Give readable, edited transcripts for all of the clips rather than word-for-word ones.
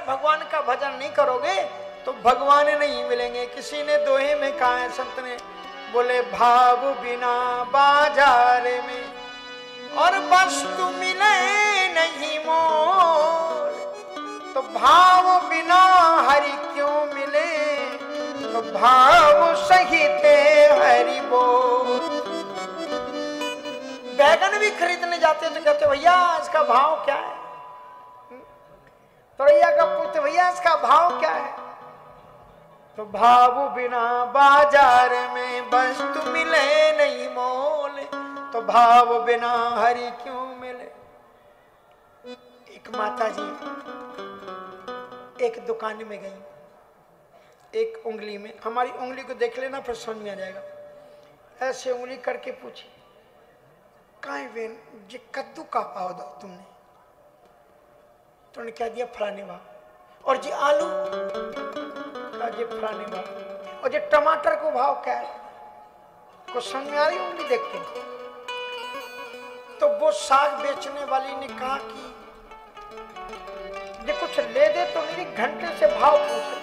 भगवान का भजन नहीं करोगे तो भगवान नहीं मिलेंगे। किसी ने दोहे में कहा है, संत ने बोले, भाव बिना बाजार में और वस्तु मिले नहीं मोल, तो भाव बिना हरि क्यों मिले, तो भाव सहित हरि बोल। बैगन भी खरीदने जाते तो कहते भैया इसका भाव क्या है, तोरैया का पूछते भैया इसका भाव क्या है, तो भाव बिना बाजार में वस्तु मिले नहीं मोल, तो भाव बिना हरि क्यों मिले। एक माता जी एक दुकान में गई, एक उंगली में, हमारी उंगली को देख लेना फिर समझ में आ जाएगा, ऐसे उंगली करके पूछी, काहे बेन ये कद्दू का भाव दो तुमने, तुमने क्या दिया, फलाने भाव, और जी आलू का जी फलाने भाव, और जी टमाटर को भाव क्या है, कुछ समझ में आ रही उंगली देख के। तो वो साग बेचने वाली ने कहा कि ये कुछ ले दे तो मेरी घंटे से भाव पूछ रही।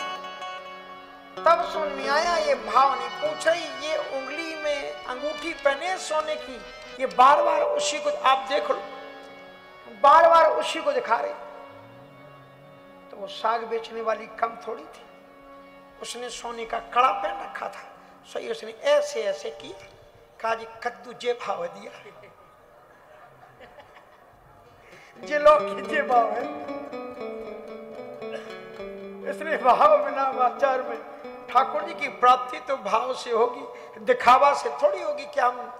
तब समझ में आया ये भाव नहीं पूछ रही, ये उंगली में अंगूठी पहने सोने की, ये बार बार उसी को, आप देख लो बार बार उसी को दिखा रही। तो वो साग बेचने वाली कम थोड़ी थी, उसने सोने का कड़ा पहन रखा था, सही उसने ऐसे ऐसे की, कहा जी कद्दू जे भाव दिया, जे लोग जे भाव है, इसलिए भाव बिना वाचार में। ठाकुर जी की प्राप्ति तो भाव से होगी, दिखावा से थोड़ी होगी। क्या हम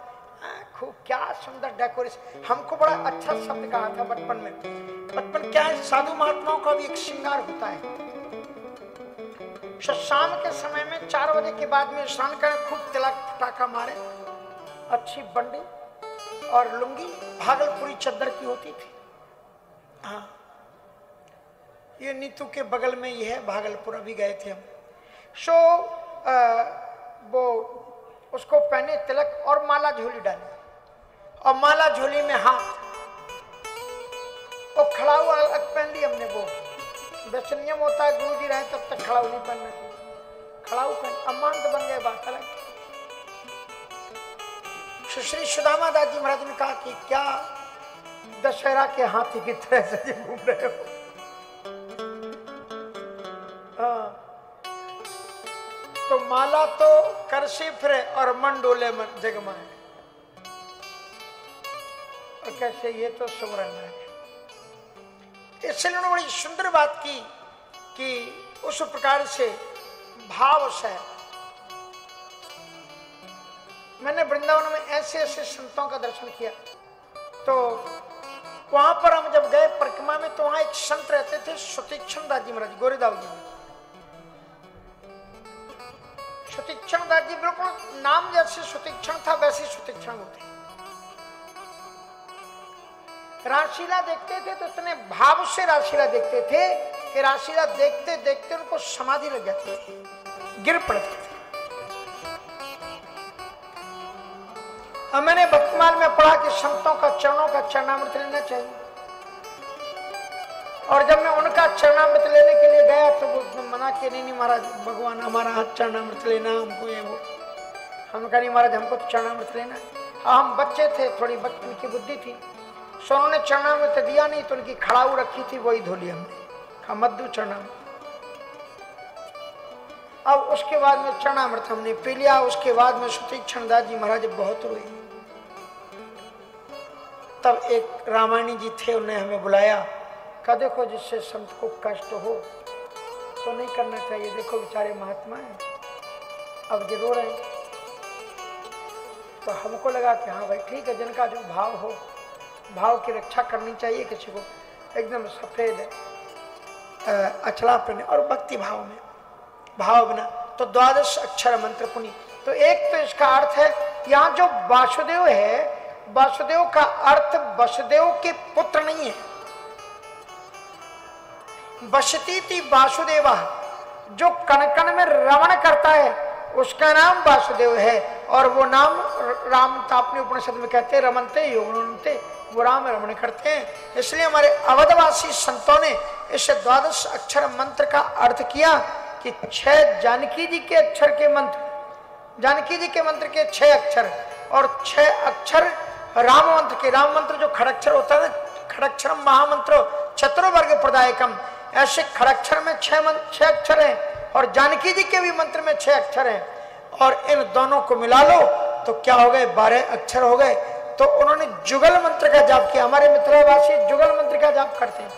खूब, क्या सुंदर डेकोरेशन, हमको बड़ा अच्छा शब्द कहा था बचपन में। बचपन क्या है, साधु महात्माओं का भी एक श्रृंगार होता है। शाम के समय में 4 बजे के बाद में स्नान करें, खूब तिलक पटाखा मारे, अच्छी बंडी और लुंगी भागलपुरी चद्दर की होती थी। हाँ, ये नीतू के बगल में ये है भागलपुर, अभी गए थे हम। सो वो उसको पहने तिलक और माला झोली डाली, और माला झोली में हाथ, और खड़ा हुआ अलग पहन ली हमने। वो वैसे नियम होता है, गुरु जी रहे तब तक खड़ा नहीं पहनना चाहिए, खड़ा पहन, अमान तो बन गए बात अलग। श्री सुदामा दास जी महाराज ने कहा कि क्या दशहरा के हाथी की तरह से घूम रहे हो। हाँ, तो माला तो कर से फिरे और मन डोले मन जगमाए, और कैसे ये तो सुमरन है। इसलिए उन्होंने बड़ी सुंदर बात की कि उस प्रकार से भाव से। मैंने वृंदावन में ऐसे ऐसे संतों का दर्शन किया। तो वहां पर हम जब गए परिक्रमा में, तो वहां एक संत रहते थे, सुतीक्षण दास जी महाराज, गोरेदाव जी। सुतीक्षण दास जी बिल्कुल नाम जैसे सुतीक्षण था वैसे सुतीक्षण होते। राशिला देखते थे तो इतने भाव से राशिला देखते थे कि राशिला देखते देखते उनको समाधि लग जाती थी, गिर पड़ते थे। अब मैंने वर्तमान में पढ़ा कि संतों का चरणों का चरणामृत लेना चाहिए, और जब मैं उनका चरणामृत लेने के लिए गया तो वो मना किया, नहीं महाराज भगवान हमारा हाथ चरणामृत लेना, हमको ये वो। हम कहा नहीं महाराज हमको तो चरणामृत लेना है। हम बच्चे थे, थोड़ी बचपन की बुद्धि थी, सो उन्होंने चरणामृत दिया नहीं, तो उनकी खड़ाऊ रखी थी वही धो लिया हमने, कहा मत दो चरणामृत। अब उसके बाद में चरणामृत हमने पी लिया। उसके बाद में सुतीक्षण दास जी महाराज बहुत रोए। तब एक रामायणी जी थे, उन्होंने हमें बुलाया, कहा देखो जिससे संत को कष्ट हो तो नहीं करना चाहिए, देखो बेचारे महात्मा हैं, अब ये रो रहे। तो हमको लगा कि हाँ भाई ठीक है, जिनका जो भाव हो, भाव की रक्षा करनी चाहिए। किसी को एकदम सफेद अचला पहने और भक्ति भाव में, भाव बिना तो 12 अक्षर मंत्र पुनि। तो एक तो इसका अर्थ है, यहाँ जो वासुदेव है, वासुदेव का अर्थ वसुदेव के पुत्र नहीं है। वसती थी वासुदेवा, जो कण कण में रमण करता है उसका नाम वासुदेव है, और वो नाम राम तापने उपनिषद में कहते हैं रमनते योगनते, वो राम रमण करते हैं। इसलिए हमारे अवधवासी संतों ने इस 12 अक्षर मंत्र का अर्थ किया कि 6 जानकी जी के अक्षर के मंत्र, जानकी जी के मंत्र के 6 अक्षर और 6 अक्षर राम मंत्र के। राम मंत्र जो खड़क्षर होता है, खड़क्षर महामंत्र चतुर्वर्ग प्रदायकम, ऐसे खड़क्षर में 6 अक्षर हैं और जानकी जी के भी मंत्र में 6 अक्षर हैं, और इन दोनों को मिला लो तो क्या हो गए, 12 अक्षर हो गए। तो उन्होंने जुगल मंत्र का जाप किया। हमारे मिथिलावासी जुगल मंत्र का जाप करते हैं,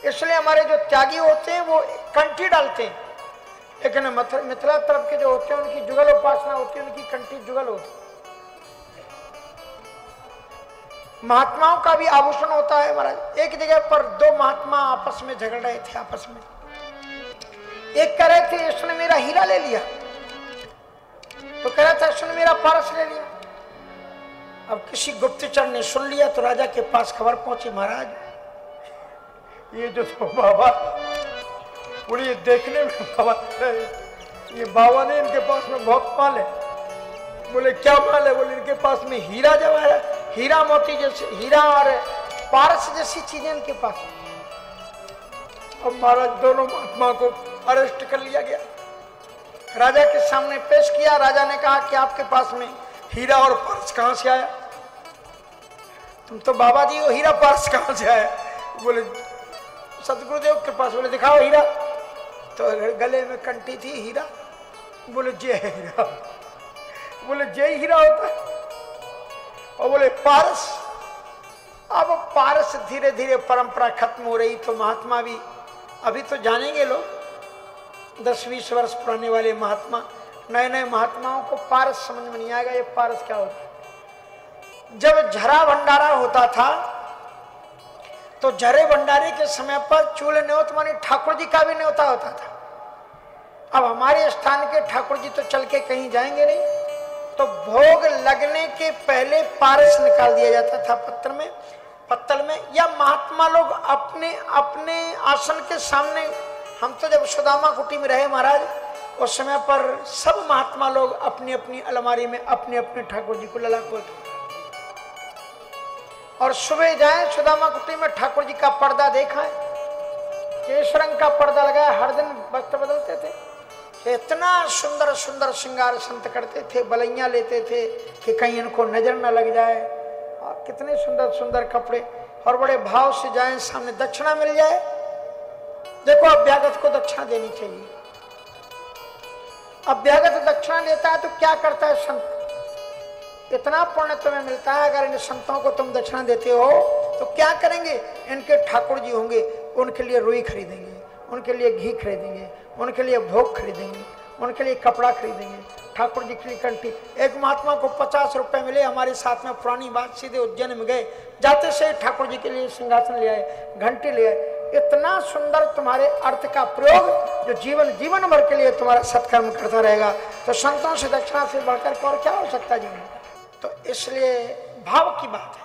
इसलिए हमारे जो त्यागी होते हैं वो कंठी डालते हैं, लेकिन मिथिला तरफ के जो होते हैं उनकी जुगल उपासना होती है, उनकी कंठी जुगल होती है। महात्माओं का भी आभूषण होता है महाराज। एक जगह पर 2 महात्मा आपस में झगड़ रहे थे, आपस में एक कह रहे थे इसने मेरा हीरा ले लिया, तो कह रहा था इसने मेरा पारस ले लिया। अब किसी गुप्तचर ने सुन लिया तो राजा के पास खबर पहुंची, महाराज ये जो तो बाबा, बोले ये देखने में बाबा, ये बाबा ने इनके पास में बहुत माल है। बोले क्या माल है? बोले इनके पास में हीरा जवाहर, हीरा मोती जैसे, हीरा और पारस जैसी चीजें इनके पास। अब महाराज दोनों महात्मा को अरेस्ट कर लिया गया, राजा के सामने पेश किया। राजा ने कहा कि आपके पास में हीरा और पारस कहां से आया? तुम तो बाबा जी हो, हीरा पारस कहां से आया? बोले सतगुरुदेव के पास। बोले दिखाओ हीरा, तो गले में कंठी थी हीरा। बोले जे हीरा, बोले जय हीरा होता है। और बोले पारस। अब पारस धीरे धीरे परंपरा खत्म हो रही, तो महात्मा भी अभी तो जानेंगे लोग, 10-20 वर्ष पुराने वाले महात्मा, नए नए महात्माओं को पारस समझ में नहीं आएगा ये पारस क्या होता है। जब झरा भंडारा होता था तो झरे भंडारे के समय पर चूल्हे न्योत माने ठाकुर जी का भी न्योता होता था। अब हमारे स्थान के ठाकुर जी तो चल के कहीं जाएंगे नहीं, तो भोग लगने के पहले पारस निकाल दिया जाता था पत्तल में, या महात्मा लोग अपने अपने आसन के सामने। हम तो जब सुदामा कुटी में रहे महाराज, उस समय पर सब महात्मा लोग अपनी अपनी अलमारी में अपने अपने ठाकुर जी को ललाकोते, और सुबह जाए सुदामा कुटी में ठाकुर जी का पर्दा देखा है, केश रंग का पर्दा लगाया, हर दिन वस्त्र बदलते थे। इतना सुंदर सुंदर श्रृंगार संत करते थे, बलैया लेते थे कि कहीं इनको नजर न लग जाए, और कितने सुंदर सुंदर कपड़े, और बड़े भाव से जाए, सामने दक्षिणा मिल जाए। देखो अभ्यागत को दक्षिणा देनी चाहिए। अभ्यागत दक्षिणा लेता है तो क्या करता है संत? इतना पुण्य तुम्हें मिलता है, अगर इन संतों को तुम दक्षिणा देते हो तो क्या करेंगे? इनके ठाकुर जी होंगे, उनके लिए रुई खरीदेंगे, उनके लिए घी खरीदेंगे, उनके लिए भोग खरीदेंगे, उनके लिए कपड़ा खरीदेंगे, ठाकुर जी के लिए कंठी। एक महात्मा को 50 रुपए मिले, हमारे साथ में पुरानी बात, सीधे उज्जैन में गए, जाते से ठाकुर जी के लिए सिंहासन ले आए, घंटी ले आए। इतना सुंदर तुम्हारे अर्थ का प्रयोग जो जीवन भर के लिए तुम्हारा सत्कर्म करता रहेगा। तो संतों से दक्षिणा से बढ़कर और क्या हो सकता जीवन। तो इसलिए भाव की बात है।